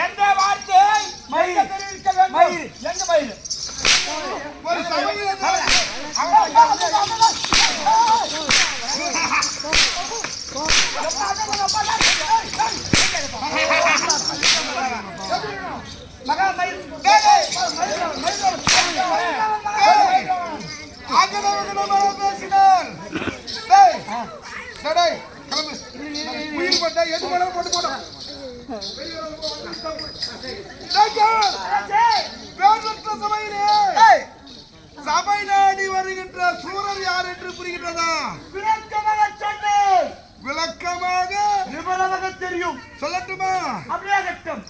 எந்த வார்த்தை மயில் தெரிவிக்க வேண்டும்? மயில் எங்க மயில்? ஒரு சபையில் மகா மயில் பேசினார். உயிர் போட்டா எது போனாலும் போட்டு போடும். சபையிலே சபை நாடி வருகின்ற சூரர் யார் என்று புரிகின்றதா? விளக்கமாக சொன்னேன். விளக்கமாக நிபுணமாக தெரியும். சொல்லட்டுமா? அப்படியே கட்டம்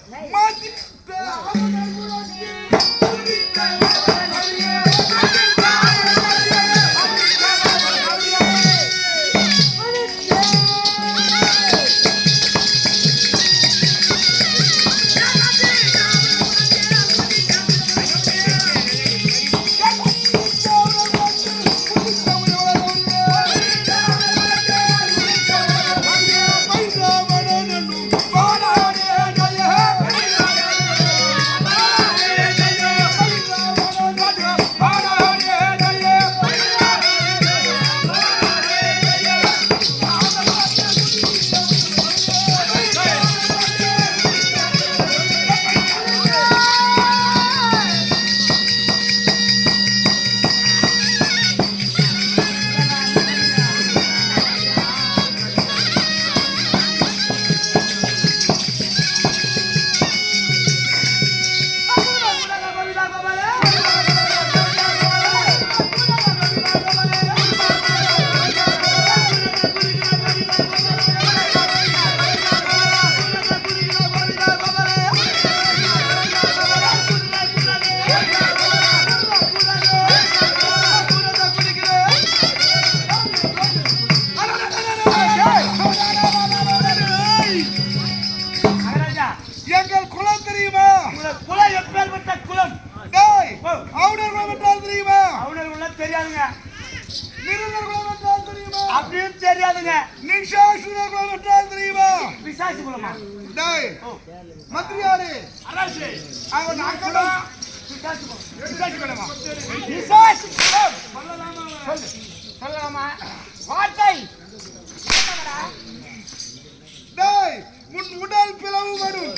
உடல் பிளவு வரும்.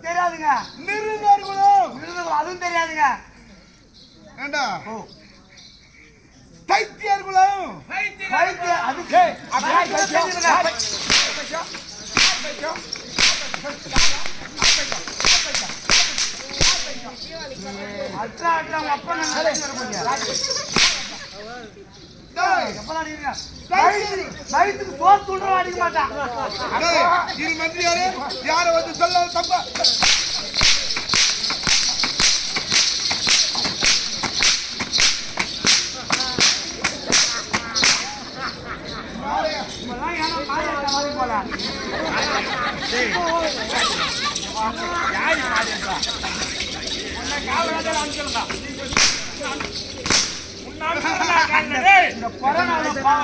தெரியாதுங்க. அதுவும் தெரியாதுங்க. ஏண்டா தைத்தியர் குலம் வயிற்றுக்கு சோறு தூண்டுற அடிக்க மாட்டான். இது மந்திரி யாரு? யார வந்து சொல்ல தப்பா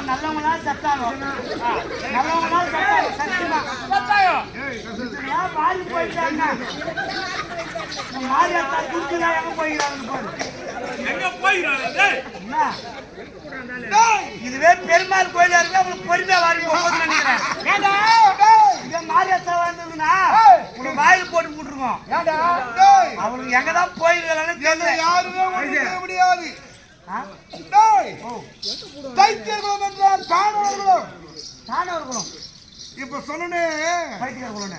நல்லவங்களா சத்தாலும் நல்லவங்களா சத்தியமா மாறி போயிட்டாங்க. மாறி எங்க போயிடுறாங்க? இதுவே பெருமாள் கோயிலா இருக்கு. அவங்களுக்கு பொறுமையா வாரி போகுதுன்னு நினைக்கிறேன். இதே மாரியத்தா வந்ததுன்னா உங்களுக்கு வாயில் போட்டு போட்டுருக்கோம். அவங்களுக்கு எங்கதான் போயிருக்காங்கன்னு தெரியல. யாருமே முடியாது. தைத்தியர்களும் என்றால் தானவர்களும் இப்ப சொன்னே பைத்தியர்களும்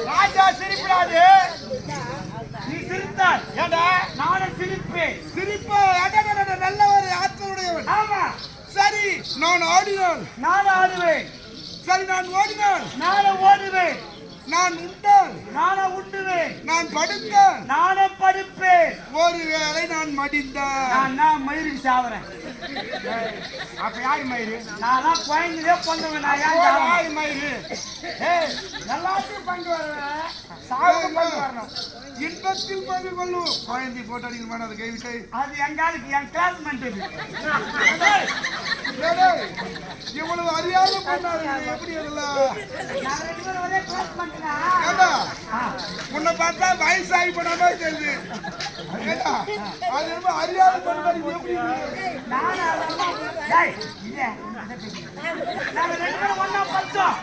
ராஜா சிரிப்பிடாது. நீ சிரித்தால் நானும் சிரிப்பேன். சிரிப்பு நல்ல ஒரு நான் ஆடினால் நான் ஆடுவேன். சரி நான் ஓடினால் நானும் ஓடுவேன். நான் உண்டால் நானும் உண்டுவேன். நான் படுத்தால் நானும் படுப்பேன். ஒருவேளை நான் மடிந்தால் நான் மயிருக்கு சாவறேன். அப்ப யாரு மயிறு? நான் குழந்தையே பொண்ணுங்க. நான் யாரு மயிறு? எல்லாத்தையும் பங்கு வருவேன். வரணும். இன்பத்தில் பங்கு கொள்ளும். குழந்தை போட்டு அடிக்கணும் அதை கைவிட்டு அது எங்காலுக்கு என் கிளாஸ்மெண்ட் இது. இவ்வளவு அறியாத பண்ணாரு எப்படி ஒரே கிளாஸ்மெண்ட். உன்னை பார்த்தா வயசாகி போனாமே தெரியுது. அது ரொம்ப அறியாத பண்ணாரு எப்படி நாங்க 2 பேரும் ஒண்ணா படிச்சோம்.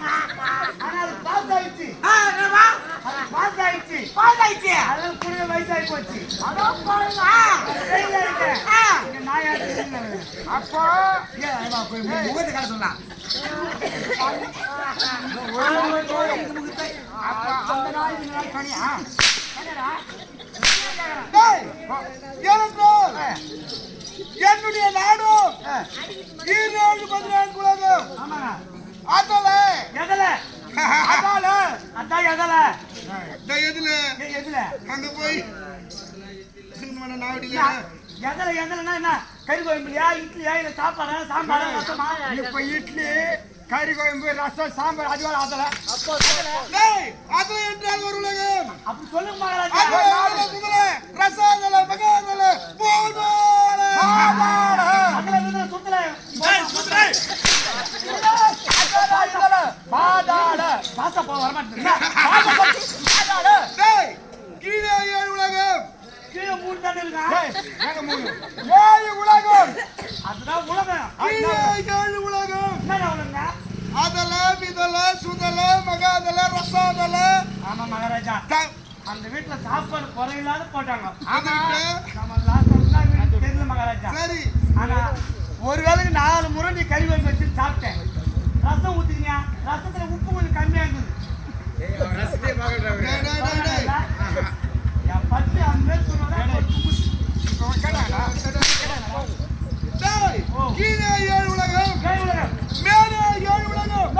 ஆனா அது பாஸ் ஆயிடுச்சு. பாஸ் ஆயிடுச்சு. அதான் புரிய வயசாகி போச்சு. அப்போ முகத்தை கடை சொன்னா என்னுடைய நாடும் 14 உலகம். அதல எதுல அங்க போய் என்ன கறி கோயம்புலையா இட்லியா இல்ல சாப்பாடா சாம்பாரா ரசமா? இப்ப இட்லி கறி கோயம்பு ரசம் சாம்பார் அதுவா அதல என்றால் ஒரு உலகம். அப்படி சொல்லுங்க மகாராஜா. ரசாதல மகாதல கீழே 7 உலகம். கீழே 3 தானே இருக்கா? 7 உலகம். அதுதான் உலகம். கீழே 7 உலகம். என்ன உலகங்க? அதல விதல சுதல மகாதல ரசாதல. ஆமா மகாராஜா. அந்த வீட்டுல சாப்பாடு குறையில்லாத போட்டாங்க. ஆமா நம்ம லாஸ்ட் தெரியல மகாராஜா. சரி. ஆனா ஒரு வேளைக்கு 4 முறை நீ கறி குழம்பு வச்சு சாப்பிட்டேன். ரசம் ஊத்திங்க. ரசத்துல உப்பு கொஞ்சம் கம்மியா இருந்தது. என் பத்தி அந்த கீழே 7 உலகம். மேலே 7 உலகம்.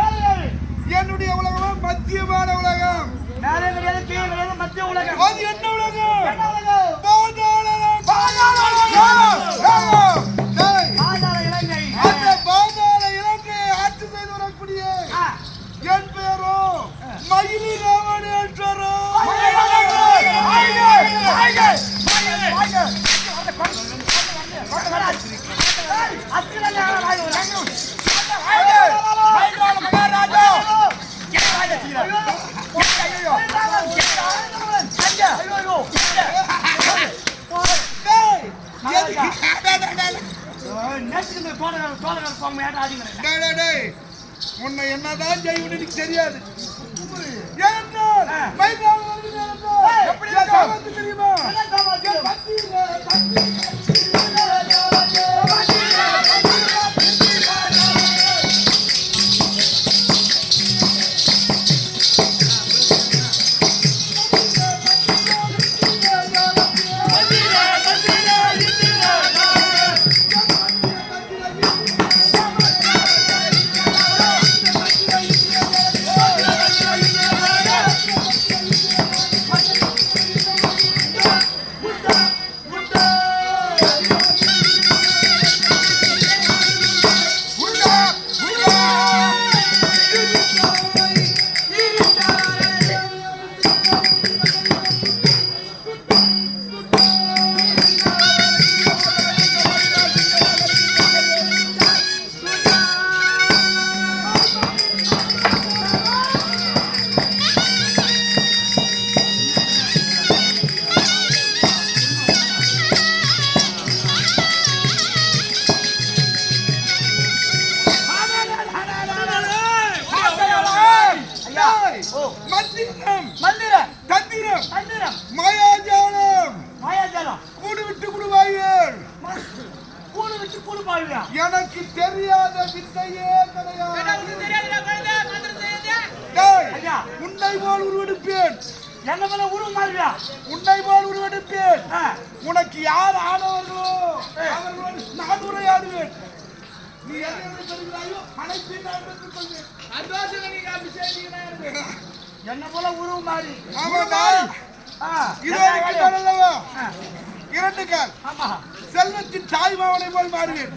என்னுடைய உலகம் மத்தியமான உலகம். மேலே கிடையாது கீழே கிடையாது மத்திய உலகம். அது என்ன உலகம்? பாதாள இலங்கை. அந்த பாதாள இலங்கை ஆட்சி செய்து வரக்கூடிய என் பேரோ மயிலி ராவணேஸ்வரோ. உன்னை என்னதான் செய்வது எனக்கு தெரியாது. தெரியுமா? எனக்கு தெரியாத வித்தையே கிடையாது. உன்னை போல் உருவெடுப்பேன். என்ன போல உருவமாறியா? உன்னை போல் உருவெடுப்பேன். உனக்கு யார் ஆனவர்களோ அவர்களோடு நான் உரையாடுவேன். நீ எதை சொல்கிறாயோ அனைத்தையும் நான் பெற்றுக்கொள்வேன். என்ன போல உருவு மாறி ஆமாண்டா. ஆ, இதோ என்ன இருக்கின்றான் அல்லவா? ஆ, 2 கால் ஆமா செல்வத்தின் தாய் மாவனை போல் மாறுவேன்.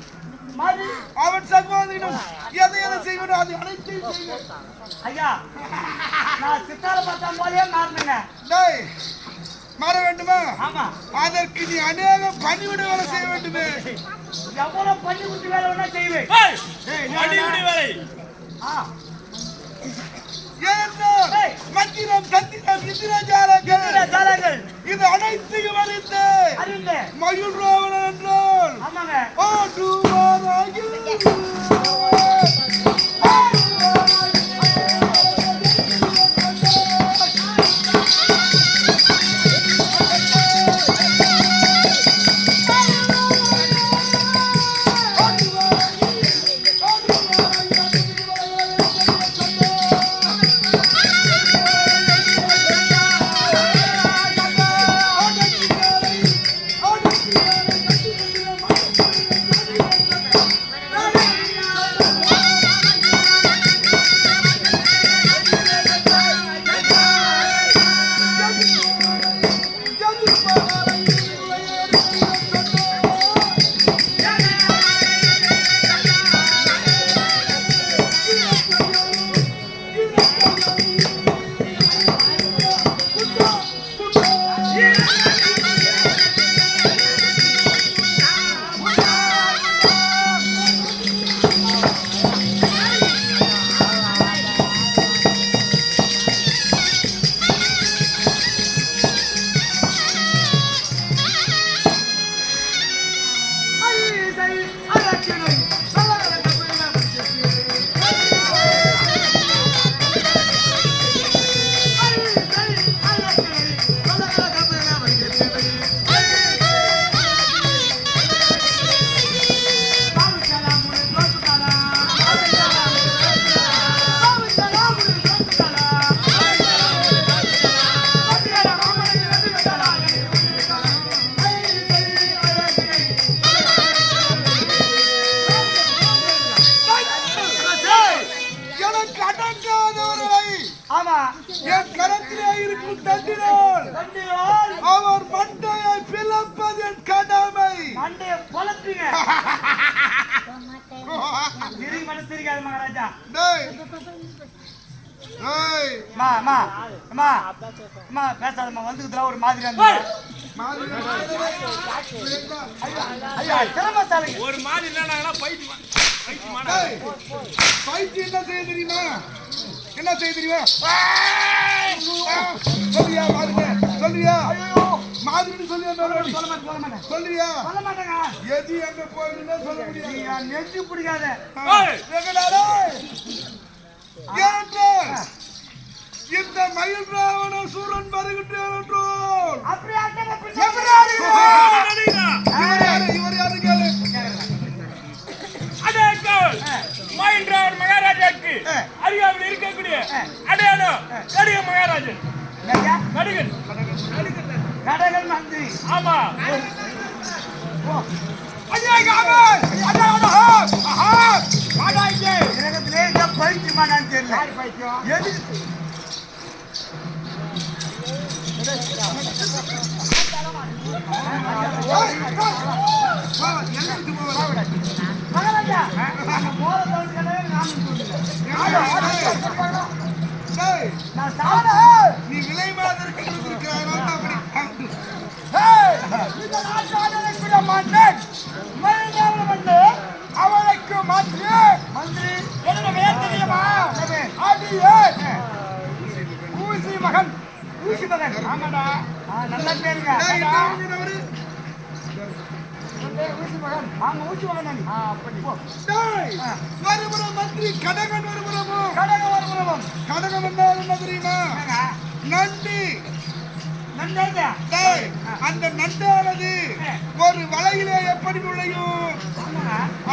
மாறி அவன் சகோதரிடம் எதை எதை செய்வேனோ அது அனைத்தையும் செய்வேன். ஐயா நான் சித்தால பார்த்தா போலயே மாறினுங்க. டேய், மாற வேண்டுமா? ஆமா அதற்கு நீ அநேக பணிவிட வேலை செய்ய வேண்டுமே. எவ்வளவு பண்ணி குட்டி வேலை வேணா செய்வேன். ஆ, ஏனென்றால் டேய். மந்திரம் தந்திரம் இந்திரஜாலங்கள் எத்தனை ஜாலங்கள் இது அனைத்தையும் அறிந்து அறிந்து மயூர் ராவணன் என்றால் ஆமாங்க ஆடுவாராகில். எனக்கு அடங்காதவர்களை ஆமா என் கரத்திலே இருக்கும் தண்டினால் கண்டியோல் அவர் மண்டையை பிளப்பது என் கடமை. மண்டைய பொளப்பீங்க. சிரிக்க மட்டும் சிரிக்காது மகாராஜா. டேய், டேய், அம்மா அம்மா அம்மா அம்மா பேசாதம்மா வந்துக்குதுல ஒரு மாதிரியா இருந்துச்சு. மாதிரி ஐயா திறமசாலை ஒரு மாதிரி இல்லைன்னா டேய், பைத்தி என்ன செய்ய தெரியுமா? என்ன செய்ய தெரியுமா? சொல்லியா மாதிரி சொல்லியா மாதிரின்னு சொல்லியா மேலோடி சொல்ல மாட்டேன் சொல்லியா சொல்ல மாட்டேங்க. எது எங்க போயிருந்தா சொல்ல முடியாது. நீங்க நெஞ்சு பிடிக்காத. வெங்கடாலே, ஏனென்றால் இந்த மயில் ராவண சூரன் வருகின்றான் என்றால் அப்படியே அட்டை பிடிச்சு இவர் யாரு கேளு. மகேந்திரன் மகாராஜாக்கு அருகாவில் இருக்கக்கூடிய அடையாளம் கடிக மகாராஜன் கடிகன் கடகல் மந்திரி. ஆமா கிரகத்திலே இந்த பைத்தியமானான்னு தெரியல. எதுக்கு மகாராஜா அந்த போற தவிர்க்கவே டேய், நான் சாப்பிட நீ விலை மாதிரிக்கு இருக்கிறாய் அப்படி இந்த நாட்டாளரை விட மாட்டேன். மனிதர்கள் வந்து அவனுக்கு மந்திரி மந்திரி என்ன பெயர் தெரியுமா? என்னது? அடியே ஊசி மகன். ஊசி மகன். ஆமாடா. நல்ல பேருங்க. டேய், என்ன அவரு? ஊசி மகன். ஆமா ஊசி மகன் தானே. அப்படி போ. டேய், வருபுறம் மந்திரி கடகன் வருபுறமும். கடக வருபுறம். கடகம் என்றால் என்ன தெரியுமா? நண்டி. நன்றி. டேய், அந்த நண்டானது ஒரு வலையிலே எப்படி நுழையும்?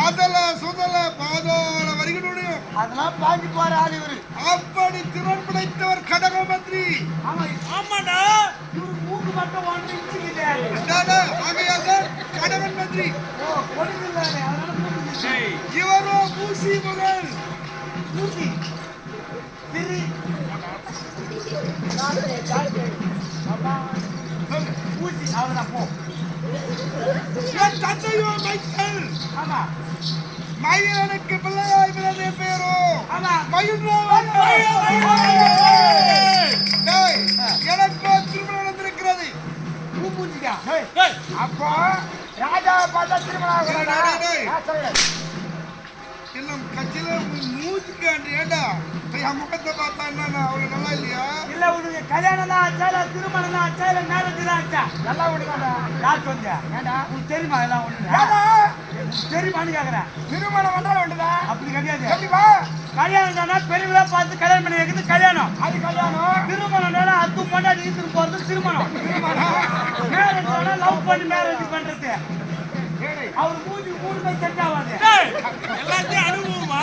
அதல சுதல பாதாள வரிகள் நுழையும். அதெல்லாம் பாண்டி போற ஆள் இவரு. அப்படி திறன் படைத்தவர் கடக மந்திரி. ஆமாடா இவரு மூக்கு மட்டும் ஒன்று இன்ச்சுக்குது. ஆகையால் கடகன் மந்திரி. ஓ கொடுக்கல அதனால மூக்கு. இவரும் ஊசி மகள் ஊசி திரி ஊசி அவ்வளவுதான் போ. என் தந்தையோ மைக்கேல் ஆமா மயில் எனக்கு பிள்ளையாய் பிறந்தே பேரோ ஆமா மயில்ராவன். டேய், எனக்கோ திருமணம் நடந்திருக்கிறது. பூம்பூச்சிக்கா அப்போ ராஜா பார்த்தா திருமணம் ஆகுறதா? டேய். சொல்லு. இன்னும் கட்சியில மூச்சுக்காண்டி ஏண்டா என் முகத்தை பார்த்தா என்ன அவளுக்கு நல்லா இல்லையா? இல்ல உனக்கு கல்யாணம் தான் ஆச்சா இல்ல திருமணம் தான் ஆச்சா இல்ல மேரேஜ் தான் ஆச்சா? நல்லா விடுதாடா. யார் சொன்னியா? ஏண்டா? உனக்கு தெரியுமா எல்லாம் ஒண்ணு ஏண்டா? தெரியுமான்னு கேக்குறேன். திருமணம் வந்தாலும் ஒண்ணுதா? அப்படி கிடையாது. கண்டிப்பா. கல்யாணம் தானா பெரியவங்களா பார்த்து கல்யாணம் பண்ணி வைக்கிறது கல்யாணம். அது கல்யாணம். திருமணம் தானே அத்து பொண்டாட்டி இழுத்துட்டு போறது திருமணம். மேரேஜ் தானே லவ் பண்ணி மேரேஜ் பண்றது. அவர் மூஞ்சி மூணு செட் ஆகாது. டேய், எல்லாத்தையும் அனுபவமா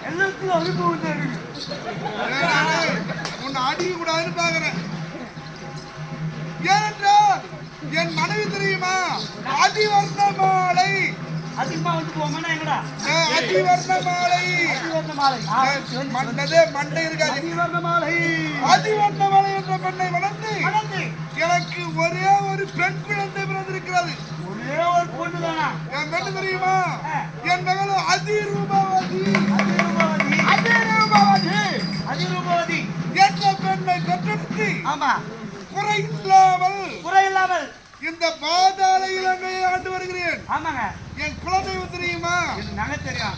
எல்லாத்துக்கும் அனுபவம் தான் இருக்கு. டேய், உன்னை அடிக்க கூடாதுன்னு பாக்குறேன். ஏனென்றால் என் மனைவி தெரியுமா அதிவர்ண மாலை. அதிகமா வந்து போமானா எங்கடா அதிவர்ண மாலை. அதிவர்ண மாலை. மண்டதே மண்டை இருக்காது. அதிவர்ண மாலை. அதிவர்ண மாலை என்ற பெண்ணை வளர்ந்து வளர்ந்து எனக்கு ஒரே ஒரு பெண் குழந்தை பிறந்திருக்கிறது. ஒரே ஒரு பொண்ணு தானா? என் பெண்ணு தெரியுமா என் மகளும் அதிரூபவதி. அதிரூபவதி. அதிரூபவதி. அதிரூபவதி என்ற பெண்ணை பெற்றெடுத்து ஆமா குறை இல்லாமல் குறை இல்லாமல் இந்த பாதாள இலங்கையை ஆண்டு வருகிறேன். ஆமாங்க என் குலதெய்வம் தெரியுமா? எனக்கு நகை தெரியும்.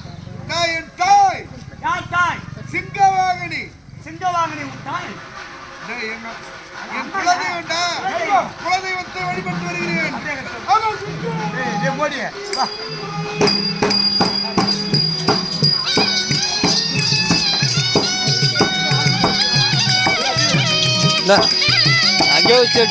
நான் என் தாய் யார் தாய்? சிங்கவாகினி. சிங்கவாகினி உன் தாய். டேய், என் குலதெய்வம்டா. குலதெய்வத்தை வழிபட்டு வருகிறேன். அப்படியே கட்டு. ஆமா, சிங்கவாகினி. டேய் மோடி வா. அங்கே வச்சு